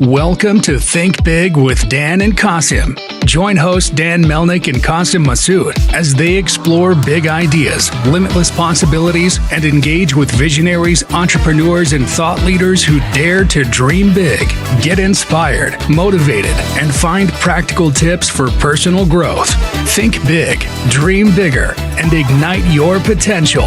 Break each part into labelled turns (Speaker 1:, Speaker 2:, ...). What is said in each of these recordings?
Speaker 1: Welcome to Think Big with Dan and Qasim. Join hosts Dan Melnick and Qasim Masood as they explore big ideas, limitless possibilities, and engage with visionaries, entrepreneurs, and thought leaders who dare to dream big, get inspired, motivated, and find practical tips for personal growth. Think big, dream bigger, and ignite your potential.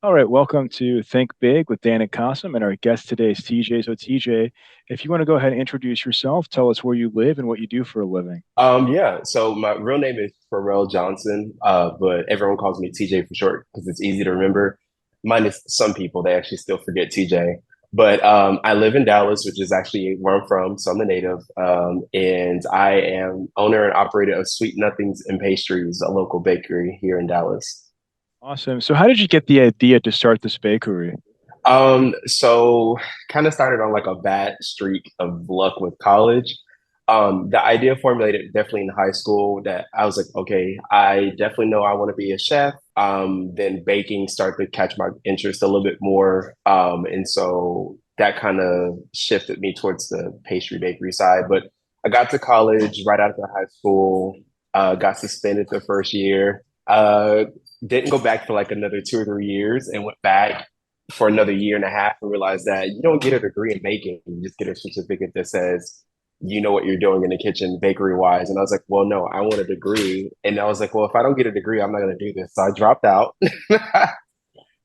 Speaker 2: All right, welcome to Think Big with Dan and Qasim, and our guest today is TJ. So TJ, if you want to go ahead and introduce yourself, tell us where you live and what you do for a living.
Speaker 3: So my real name is Pharrell Johnson, but everyone calls me TJ for short because it's easy to remember. Minus some people, they actually still forget TJ. But I live in Dallas, which is actually where I'm from, so I'm a native. And I am owner and operator of Sweet Nothings and Pastries, a local bakery here in Dallas.
Speaker 2: Awesome. So how did you get the idea to start this bakery?
Speaker 3: So kind of started on like a bad streak of luck with college. The idea formulated definitely in high school that I was like, okay, I definitely know I want to be a chef. Then baking started to catch my interest a little bit more. And so that kind of shifted me towards the pastry bakery side. But I got to college right after high school, got suspended the first year. Didn't go back for like another 2 or 3 years and went back for another year and a half and realized that you don't get a degree in baking. You just get a certificate that says you know what you're doing in the kitchen bakery wise. And I was like, well, no, I want a degree. And I was like, well, if I don't get a degree, I'm not going to do this. So I dropped out.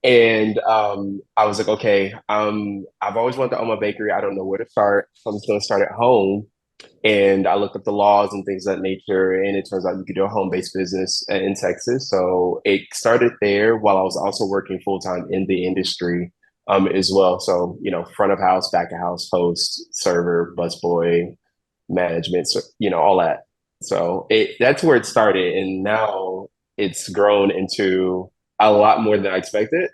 Speaker 3: And I was like, okay, I've always wanted to own my bakery. I don't know where to start. So I'm just going to start at home. And I looked up the laws and things of that nature, and it turns out you could do a home-based business in Texas. So it started there while I was also working full-time in the industry as well. So, front of house, back of house, host, server, busboy, management, so, all that. So that's where it started. And now it's grown into a lot more than I expected.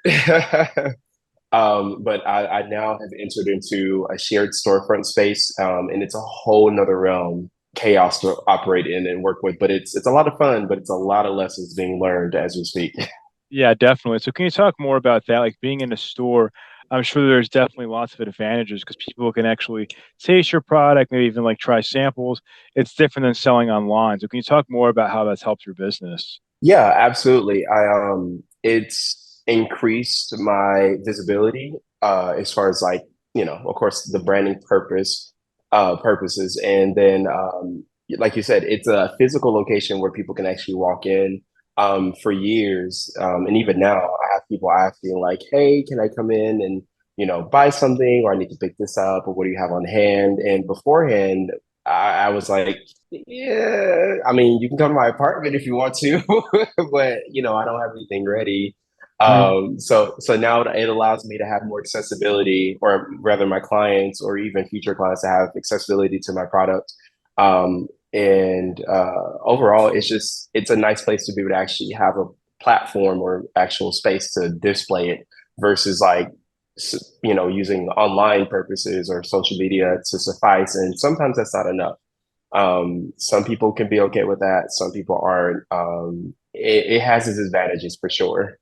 Speaker 3: But I now have entered into a shared storefront space, and it's a whole nother realm, chaos to operate in and work with. But it's a lot of fun, but it's a lot of lessons being learned as we speak.
Speaker 2: Yeah, definitely. So can you talk more about that? Like being in a store, I'm sure there's definitely lots of advantages because people can actually taste your product, maybe even like try samples. It's different than selling online. So can you talk more about how that's helped your business?
Speaker 3: Yeah, absolutely. It's increased my visibility as far as like, of course, the branding purposes. And then, like you said, it's a physical location where people can actually walk in. For years, and even now, I have people asking like, "Hey, can I come in and buy something, or I need to pick this up, or what do you have on hand?" And beforehand, I was like, "Yeah, I mean, you can come to my apartment if you want to, but I don't have anything ready." So now it allows me to have more accessibility, or rather, my clients or even future clients to have accessibility to my product. And overall, it's a nice place to be able to actually have a platform or actual space to display it versus like, using online purposes or social media to suffice. And sometimes that's not enough. Some people can be okay with that. Some people aren't. It has its advantages for sure.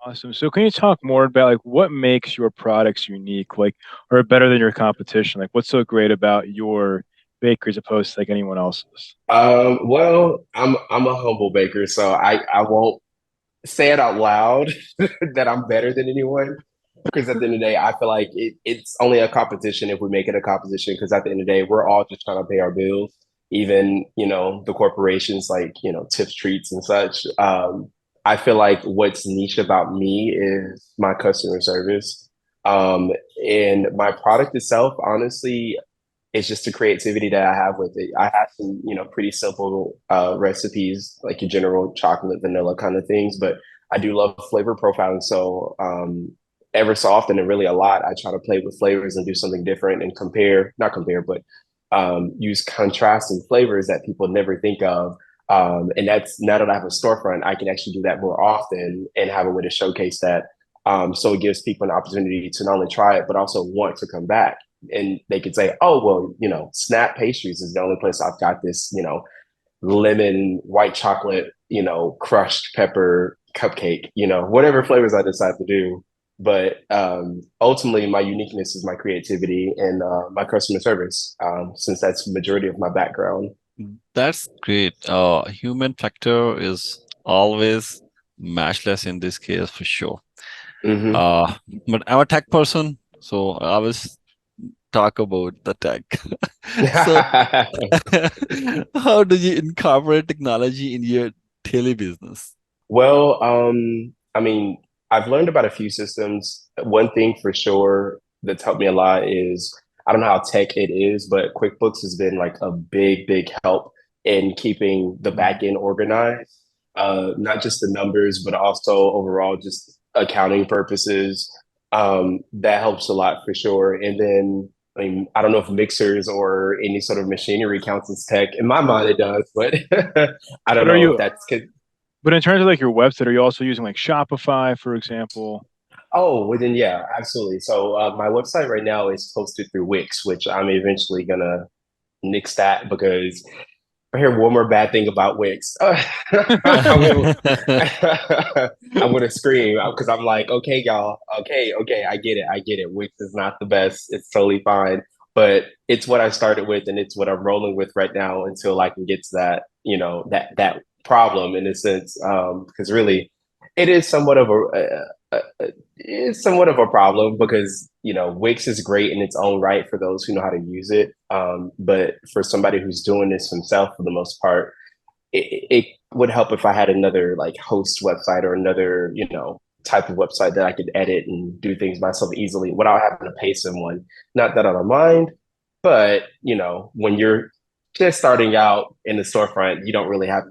Speaker 2: Awesome. So can you talk more about like what makes your products unique, like or better than your competition? Like what's so great about your bakery as opposed to like anyone else's?
Speaker 3: Well, I'm a humble baker, so I won't say it out loud that I'm better than anyone. Because at the end of the day, I feel like it's only a competition if we make it a competition. Because at the end of the day, we're all just trying to pay our bills. Even the corporations like tips, treats, and such. I feel like what's niche about me is my customer service, and my product itself. Honestly, it's just the creativity that I have with it. I have some, pretty simple recipes, like your general chocolate, vanilla kind of things, but I do love flavor profiling. So ever so often and really a lot, I try to play with flavors and do something different and not compare, but use contrasting flavors that people never think of. And that's now that I have a storefront, I can actually do that more often and have a way to showcase that. So it gives people an opportunity to not only try it, but also want to come back. And they could say, oh, well, Snap Pastries is the only place I've got this, lemon, white chocolate, crushed pepper cupcake, whatever flavors I decide to do. But ultimately, my uniqueness is my creativity and my customer service, since that's the majority of my background.
Speaker 4: That's great. Human factor is always matchless in this case for sure.
Speaker 3: Hmm.
Speaker 4: Uh, but I'm a tech person, so I always talk about the tech. So, how do you incorporate technology in your daily business?
Speaker 3: Well, I mean, I've learned about a few systems. One thing for sure that's helped me a lot is I don't know how tech it is, but QuickBooks has been like a big help in keeping the back
Speaker 4: Mhm.
Speaker 3: end organized. Not just the numbers, but also overall just accounting purposes. That helps a lot for sure. And then, I mean, I don't know if mixers or any sort of machinery counts as tech. In my mind, it does, but I don't
Speaker 2: But are
Speaker 3: know if
Speaker 2: you?
Speaker 3: that's
Speaker 2: But in terms of like your website, are you also using like Shopify, for example?
Speaker 3: Oh, well then, yeah, absolutely. So my website right now is hosted through Wix, which I'm eventually gonna nix that because I hear one more bad thing about Wix. I'm gonna, I'm gonna scream because I'm like, okay, y'all, okay, I get it. Wix is not the best. It's totally fine, but it's what I started with, and it's what I'm rolling with right now until I can get to that, that problem in a sense. Because really, it is somewhat of it's somewhat of a problem because Wix is great in its own right for those who know how to use it. But for somebody who's doing this himself, for the most part, it would help if I had another like host website or another type of website that I could edit and do things myself easily without having to pay someone. Not that I don't mind, but when you're just starting out in the storefront, you don't really have,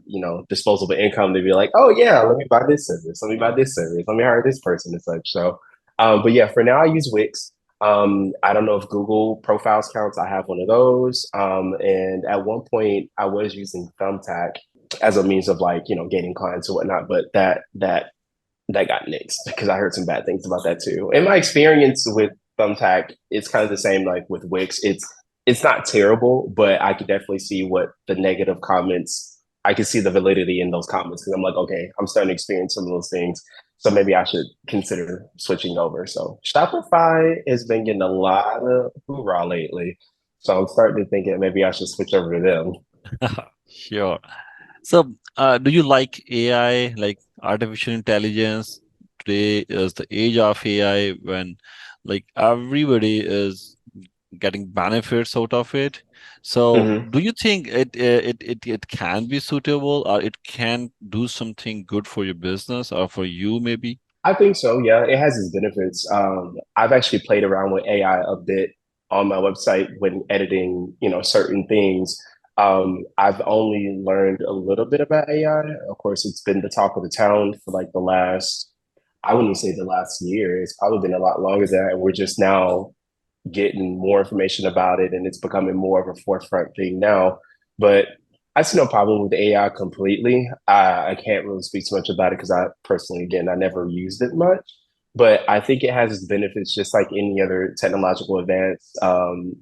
Speaker 3: disposable income to be like, oh yeah, let me buy this service, let me buy this service, let me hire this person and such. So, but yeah, for now I use Wix. I don't know if Google Profiles counts. I have one of those. And at one point I was using Thumbtack as a means of like, gaining clients or whatnot, but that got nixed because I heard some bad things about that too. In my experience with Thumbtack, it's kind of the same like with Wix. It's not terrible, but I could definitely see what the negative comments. I could see the validity in those comments because I'm like, okay, I'm starting to experience some of those things. So maybe I should consider switching over. So Shopify has been getting a lot of hoorah lately. So I'm starting to think that maybe I should switch over to them.
Speaker 4: Sure. So, do you like AI, like artificial intelligence? Today is the age of AI when like everybody is getting benefits out of it. So,
Speaker 3: Mhm.
Speaker 4: do you think it can be suitable or it can do something good for your business or for you maybe?
Speaker 3: I think so. Yeah, it has its benefits. I've actually played around with AI a bit on my website when editing, certain things. I've only learned a little bit about AI. Of course, it's been the talk of the town for like the last, I wouldn't say the last year. It's probably been a lot longer than that. And we're just now getting more information about it and it's becoming more of a forefront thing now. But I see no problem with AI completely. I can't really speak too much about it because I personally, again, I never used it much. But I think it has its benefits just like any other technological advance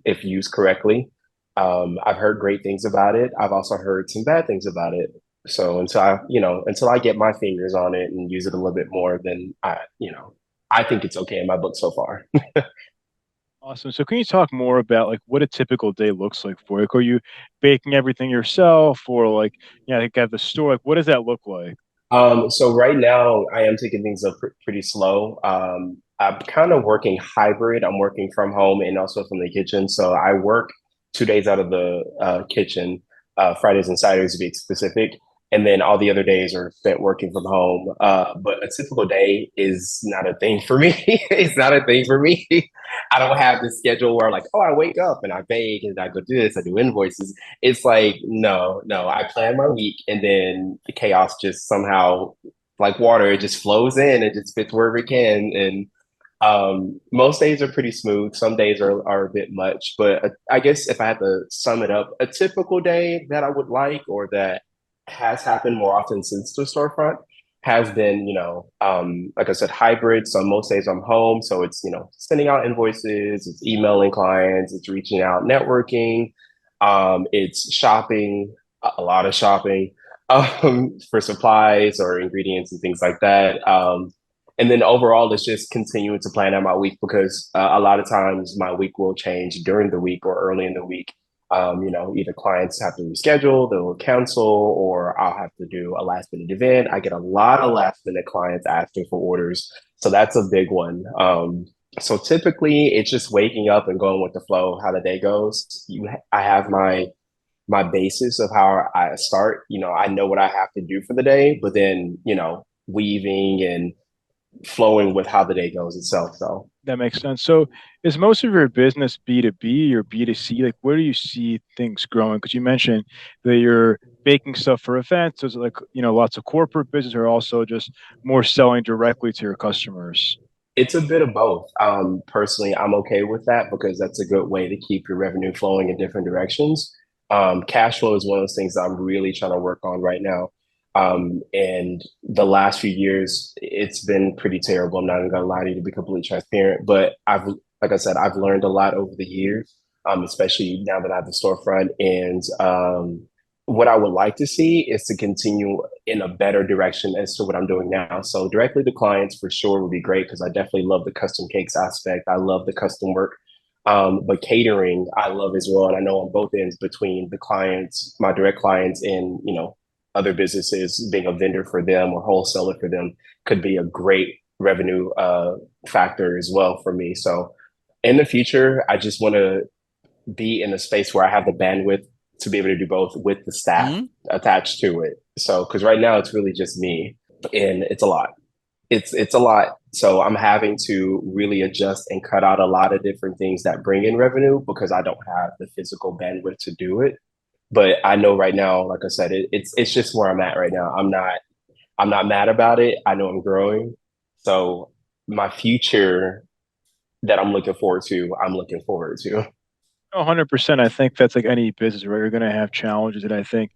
Speaker 3: if used correctly. I've heard great things about it. I've also heard some bad things about it. So until I get my fingers on it and use it a little bit more, then I think it's okay in my book so far.
Speaker 2: Awesome. So can you talk more about like what a typical day looks like for you? Like, are you baking everything yourself or like, like at the store? Like, what does that look like?
Speaker 3: So right now I am taking things up pretty slow. I'm kind of working hybrid. I'm working from home and also from the kitchen. So I work 2 days out of the kitchen, Fridays and Saturdays to be specific. And then all the other days are spent working from home. But a typical day is not a thing for me. It's not a thing for me. I don't have this schedule where like, oh, I wake up and I bake and I go do this, I do invoices. It's like, no, I plan my week and then the chaos just somehow, like water, it just flows in and just fits wherever it can. And most days are pretty smooth. Some days are a bit much, but I guess if I had to sum it up, a typical day that I would like or that has happened more often since the storefront has been, like I said, hybrid. So most days I'm home. So it's, sending out invoices, it's emailing clients, it's reaching out, networking, it's shopping, a lot of shopping, for supplies or ingredients and things like that. And then overall, it's just continuing to plan out my week because a lot of times my week will change during the week or early in the week. Either clients have to reschedule, they'll cancel, or I'll have to do a last minute event. I get a lot of last minute clients asking for orders. So that's a big one. So typically it's just waking up and going with the flow, how the day goes. I have my basis of how I start. I know what I have to do for the day, but then, weaving and flowing with how the day goes itself. So
Speaker 2: That makes sense. So is most of your business B2B or B2C? Like, where do you see things growing? Because you mentioned that you're baking stuff for events. Is it like, lots of corporate business or also just more selling directly to your customers?
Speaker 3: it's a bit of both. Personally, I'm okay with that because that's a good way to keep your revenue flowing in different directions. Cash flow is one of those things that I'm really trying to work on right now. And the last few years, it's been pretty terrible. I'm not even gonna lie to you to be completely transparent, but like I said, I've learned a lot over the years, especially now that I have the storefront. And what I would like to see is to continue in a better direction as to what I'm doing now. So directly to clients for sure would be great because I definitely love the custom cakes aspect. I love the custom work. But catering, I love as well. And I know on both ends between the clients, my direct clients, and other businesses, being a vendor for them or wholesaler for them could be a great revenue factor as well for me. So in the future, I just want to be in a space where I have the bandwidth to be able to do both with the staff
Speaker 4: Hmm.
Speaker 3: attached to it. So because right now it's really just me, and it's a lot. It's a lot. So I'm having to really adjust and cut out a lot of different things that bring in revenue because I don't have the physical bandwidth to do it. But I know right now, like I said, it's just where I'm at right now. I'm not mad about it. I know I'm growing. So my future that I'm looking forward to.
Speaker 2: 100%. I think that's like any business, right? You're going to have challenges. And I think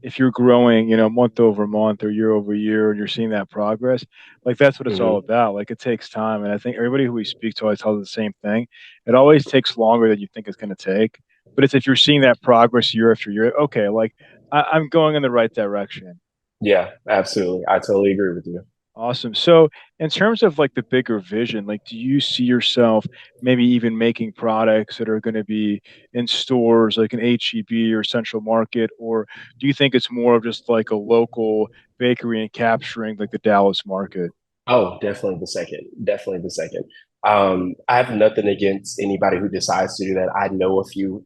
Speaker 2: if you're growing, month over month or year over year, and you're seeing that progress, like that's what it's all
Speaker 3: Mhm.
Speaker 2: about. Like it takes time, and I think everybody who we speak to always tells the same thing. It always takes longer than you think it's going to take, but it's if you're seeing that progress year after year. Okay, like I'm going in the right direction.
Speaker 3: Yeah, absolutely. I totally agree with you.
Speaker 2: Awesome. So, in terms of like the bigger vision, like, do you see yourself maybe even making products that are going to be in stores like an HEB or Central Market, or do you think it's more of just like a local bakery and capturing like the Dallas market?
Speaker 3: Oh, definitely the second. Definitely the second. I have nothing against anybody who decides to do that. I know a few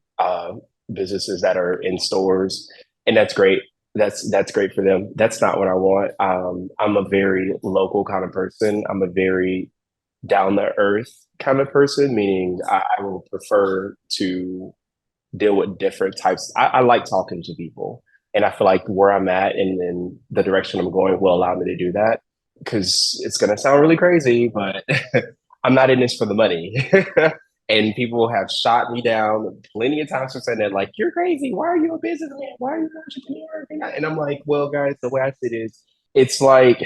Speaker 3: businesses that are in stores, and that's great. That's great for them. That's not what I want. I'm a very local kind of person. I'm a very down to earth kind of person, meaning I will prefer to deal with different types. I like talking to people, and I feel like where I'm at and the direction I'm going will allow me to do that. Because it's gonna sound really crazy, but I'm not in this for the money. And people have shot me down plenty of times for saying that, like, you're crazy. Why are you a businessman? Why are you an entrepreneur? And I'm like, well, guys, the way I see it is, it's like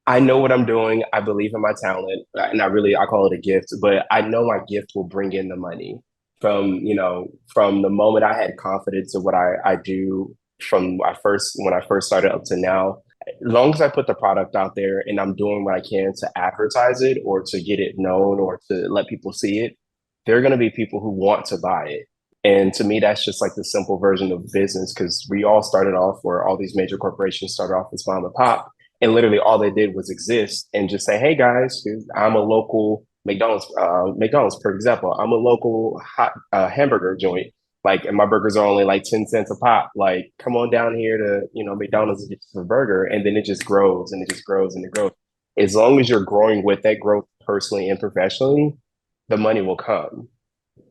Speaker 3: I know what I'm doing. I believe in my talent, and I call it a gift, but I know my gift will bring in the money from the moment I had confidence of what I do from when I first started up to now. As long as I put the product out there and I'm doing what I can to advertise it or to get it known or to let people see it, there are going to be people who want to buy it. And to me, that's just like the simple version of business because we all started off where all these major corporations started off as mom and pop and literally all they did was exist and just say, "Hey guys, I'm a local McDonald's. McDonald's, for example, I'm a local hot hamburger joint. Like, and my burgers are only like 10 cents a pop. Like, come on down here to McDonald's and get you a burger." And then it just grows and it just grows and it grows. As long as you're growing with that growth personally and professionally, the money will come.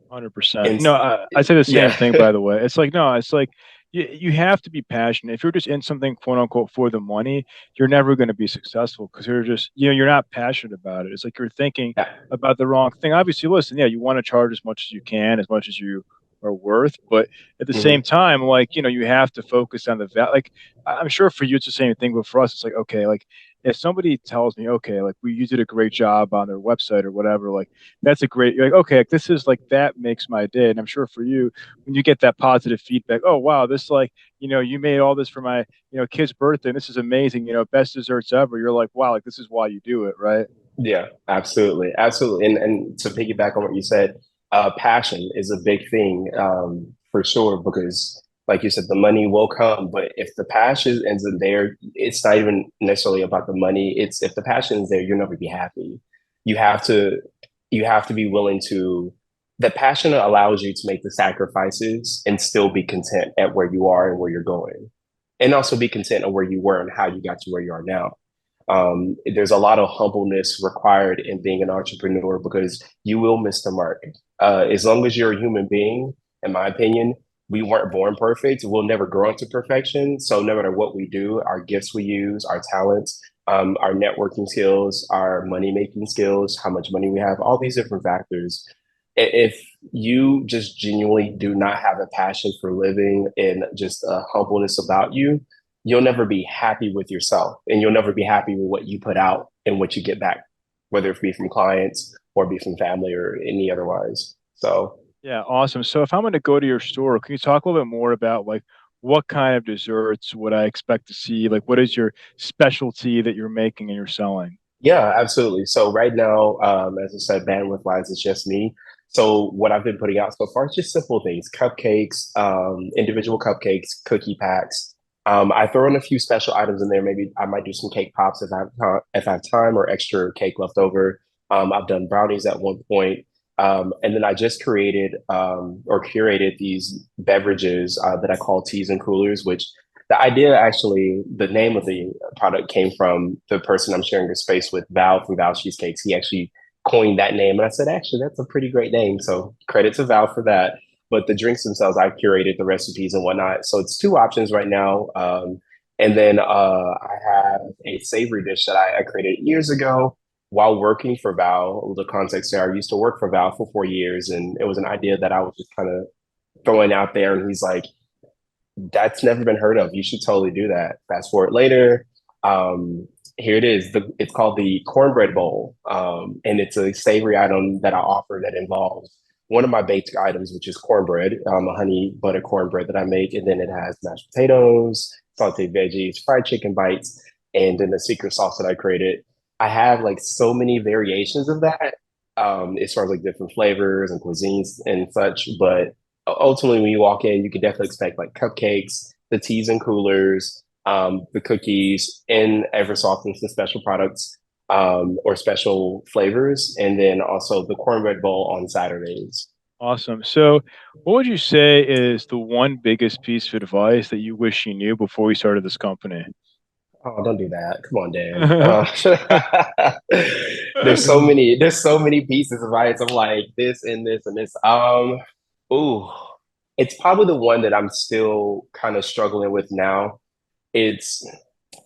Speaker 2: 100%.
Speaker 3: And
Speaker 2: No, I say the same
Speaker 3: yeah,
Speaker 2: thing, by the way. It's like, no, it's like you have to be passionate. If you're just in something, quote unquote, for the money, you're never going to be successful because you're just, you're not passionate about it. It's like you're thinking
Speaker 3: yeah,
Speaker 2: about the wrong thing. Obviously, listen, yeah, you want to charge as much as you can, as much as you are worth. But at the same
Speaker 3: mhm,
Speaker 2: time, like, you have to focus on the value. Like, I'm sure for you, it's the same thing. But for us, it's like, okay, like, if somebody tells me, okay, like you did a great job on their website or whatever, like that's a great, you're like, okay, like, this is like, that makes my day. And I'm sure for you, when you get that positive feedback, oh, wow, this like, you made all this for my, kid's birthday. And this is amazing, best desserts ever. You're like, wow, like this is why you do it, right?
Speaker 3: Yeah, absolutely, absolutely. And to piggyback on what you said, passion is a big thing, for sure, because like you said, the money will come, but if the passion isn't there, it's not even necessarily about the money. It's if the passion is there, you'll never be happy. You have to you have to be willing to the passion allows you to make the sacrifices and still be content at where you are and where you're going. And also be content on where you were and how you got to where you are now. There's a lot of humbleness required in being an entrepreneur because you will miss the mark. As long as you're a human being, in my opinion, we weren't born perfect. We'll never grow into perfection. So no matter what we do, our gifts we use, our talents, our networking skills, our money making skills, how much money we have, all these different factors. If you just genuinely do not have a passion for living and just a humbleness about you, you'll never be happy with yourself and you'll never be happy with what you put out and what you get back, whether it be from clients or be from family or any otherwise. So
Speaker 2: Yeah, awesome. So if I'm going to go to your store, can you talk a little bit more about like what kind of desserts would I expect to see? Like, what is your specialty that you're making and you're selling?
Speaker 3: yeah, absolutely. So right now, as I said, bandwidth wise, it's just me. So what I've been putting out so far is just simple things: cupcakes, individual cupcakes, cookie packs. I throw in a few special items in there. Maybe I might do some cake pops if I have time or extra cake left over. I've done brownies at one point. And then I just created or curated these beverages that I call teas and coolers, which the idea actually, the name of the product came from the person I'm sharing the space with, Val from Val Cheesecakes. He actually coined that name. And I said, actually, that's a pretty great name. So credit to Val for that. But the drinks themselves, I curated the recipes and whatnot. So it's two options right now. And then I have a savory dish that I created years ago while working for Val. The context there, I used to work for Val for 4 years. And it was an idea that I was just kind of throwing out there. And he's like, that's never been heard of. You should totally do that. Fast forward later. Here it is. It's called the cornbread bowl. And it's a savory item that I offer that involves one of my baked items, which is cornbread, a honey butter cornbread that I make. And then it has mashed potatoes, sauteed veggies, fried chicken bites, and then the secret sauce that I created. I have like so many variations of that, as far as like different flavors and cuisines and such. But ultimately, when you walk in, you can definitely expect like cupcakes, the teas and coolers, the cookies, and ever so often some special products or special flavors, and then also the cornbread bowl on Saturdays.
Speaker 2: Awesome. So, what would you say is the one biggest piece of advice that you wish you knew before you started this company?
Speaker 3: Oh, don't do that. Come on, Dan. There's so many pieces of advice. I'm like this and this and this. Ooh, it's probably the one that I'm still kind of struggling with now. It's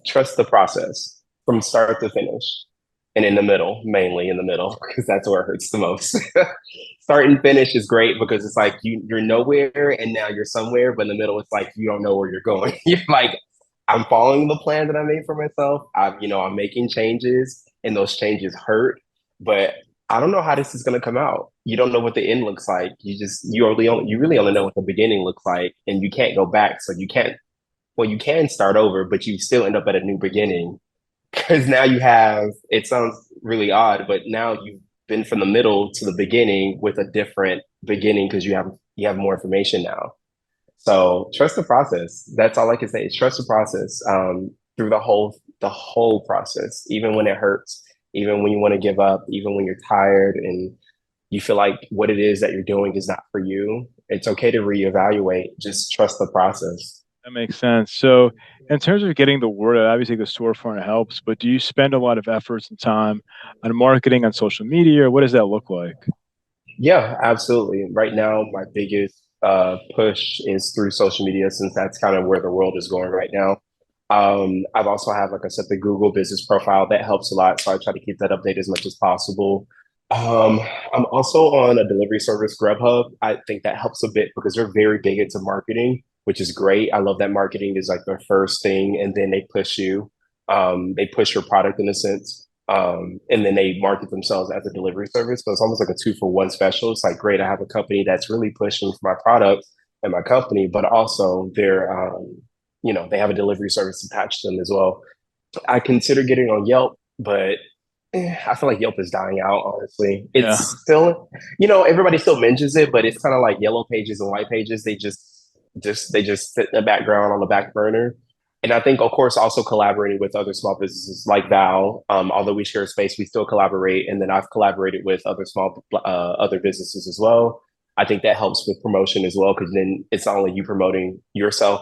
Speaker 3: trust the process from start to finish and in the middle, mainly in the middle, because that's where it hurts the most. Start and finish is great because it's like you're nowhere and now you're somewhere, but in the middle, it's like you don't know where you're going. You're like, I'm following the plan that I made for myself. I'm making changes and those changes hurt, but I don't know how this is going to come out. You don't know what the end looks like. You really only know what the beginning looks like, and you can't go back. So you can't. Well, you can start over, but you still end up at a new beginning because now you have. It sounds really odd, but now you've been from the middle to the beginning with a different beginning because you have more information now. So trust the process. That's all I can say is trust the process through the whole process, even when it hurts, even when you want to give up, even when you're tired and you feel like what it is that you're doing is not for you. It's okay to reevaluate. Just trust the process.
Speaker 2: That makes sense. So, in terms of getting the word out, obviously the storefront helps, but do you spend a lot of efforts and time on marketing on social media, or what does that look like?
Speaker 3: Yeah, absolutely. Right now, my biggest push is through social media since that's kind of where the world is going right now. I've also have, like I said, the Google business profile that helps a lot. So I try to keep that updated as much as possible. Um, I'm also on a delivery service, Grubhub. I think that helps a bit because they're very big into marketing, which is great. I love that marketing is like their first thing and then they push you. They push your product in a sense. And then they market themselves as a delivery service. So it's almost like a 2-for-1 special. It's like, great, I have a company that's really pushing for my product and my company, but also they have a delivery service attached to them as well. I consider getting on Yelp, but I feel like Yelp is dying out, honestly.
Speaker 2: Yeah.
Speaker 3: It's still, everybody still mentions it, but it's kind of like Yellow Pages and White Pages. They just sit in the background on the back burner. And I think, of course, also collaborating with other small businesses like Val, although we share a space, we still collaborate. And then I've collaborated with other businesses as well. I think that helps with promotion as well, because then it's not only you promoting yourself,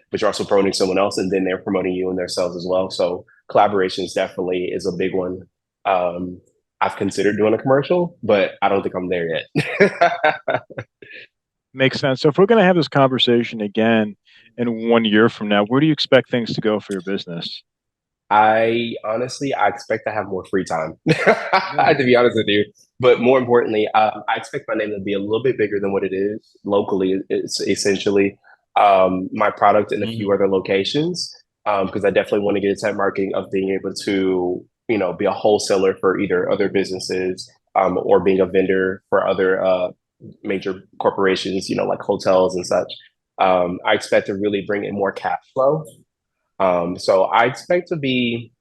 Speaker 3: but you're also promoting someone else, and then they're promoting you and themselves as well. So collaborations definitely is a big one. I've considered doing a commercial, but I don't think I'm there yet.
Speaker 2: Makes sense. So if we're going to have this conversation again in 1 year from now, where do you expect things to go for your business?
Speaker 3: I expect to have more free time, to be honest with you. But more importantly, I expect my name to be a little bit bigger than what it is locally. It's essentially my product in a few other locations, because I definitely want to get into that marketing of being able to, be a wholesaler for either other businesses, or being a vendor for other major corporations, like hotels and such. I expect to really bring in more cash flow. So I expect to be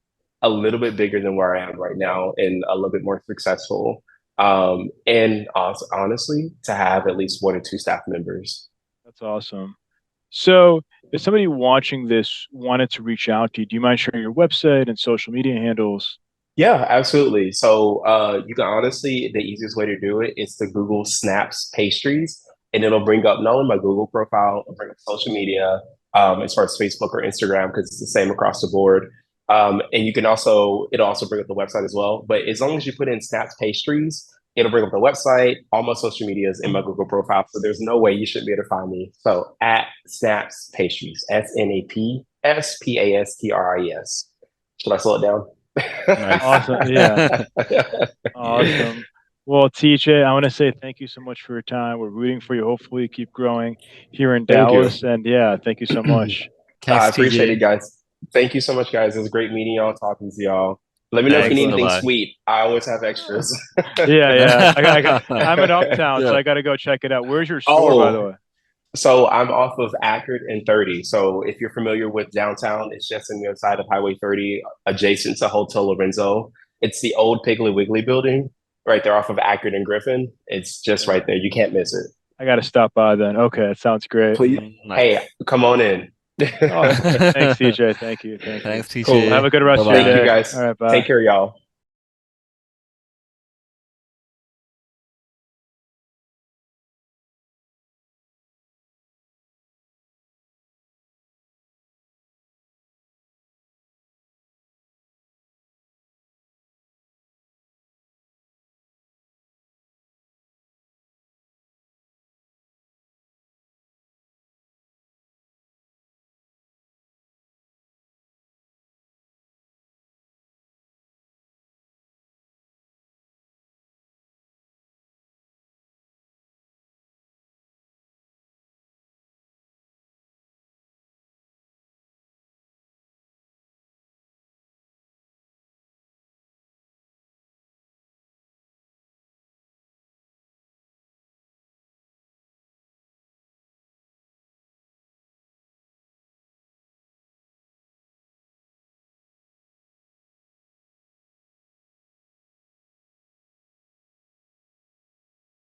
Speaker 3: a little bit bigger than where I am right now and a little bit more successful. And also, honestly, to have at least 1 or 2 staff members.
Speaker 2: That's awesome. So if somebody watching this wanted to reach out to you, do you mind sharing your website and social media handles?
Speaker 3: Yeah, absolutely. So you can honestly, the easiest way to do it is to Google Snaps Pastries, and it'll bring up not only my Google profile, it'll bring up social media, as far as Facebook or Instagram, because it's the same across the board. And it'll also bring up the website as well. But as long as you put in Snaps Pastries, it'll bring up the website, all my social media is in my Google profile. So there's no way you shouldn't be able to find me. So at Snaps Pastries, SNAPSPASTRIES. Should I slow it down?
Speaker 4: Nice.
Speaker 2: Awesome. Yeah. Awesome. Well, TJ, I want to say thank you so much for your time. We're rooting for you. Hopefully, you keep growing here in
Speaker 3: Thank you.
Speaker 2: Dallas. And yeah, thank you so much.
Speaker 4: Thanks,
Speaker 3: I appreciate
Speaker 4: TJ.
Speaker 3: it, guys. Thank you so much, guys. It was great meeting y'all, talking to y'all. Let me know if you
Speaker 4: Thanks.
Speaker 3: need anything
Speaker 4: Bye-bye.
Speaker 3: sweet. I always have extras.
Speaker 2: Yeah. I'm in Uptown, so
Speaker 4: Yeah.
Speaker 2: I got to go check it out. Where's your store, by the
Speaker 3: Oh,
Speaker 2: way?
Speaker 3: so I'm off of Akron and 30. So if you're familiar with downtown, it's just on the other side of Highway 30, adjacent to Hotel Lorenzo. It's the old Piggly Wiggly building right there off of Akron and Griffin. It's just right there. You can't miss it.
Speaker 2: I got to stop by then. Okay, it sounds great.
Speaker 3: Please, hey,
Speaker 4: Nice.
Speaker 3: come on in.
Speaker 2: Awesome. Thanks, TJ. Thank you.
Speaker 4: Thanks, TJ.
Speaker 3: Cool.
Speaker 2: Have a good rest of
Speaker 4: Bye-bye.
Speaker 2: your
Speaker 3: Thank you,
Speaker 2: day.
Speaker 3: guys.
Speaker 2: All right, bye.
Speaker 3: Take care, y'all.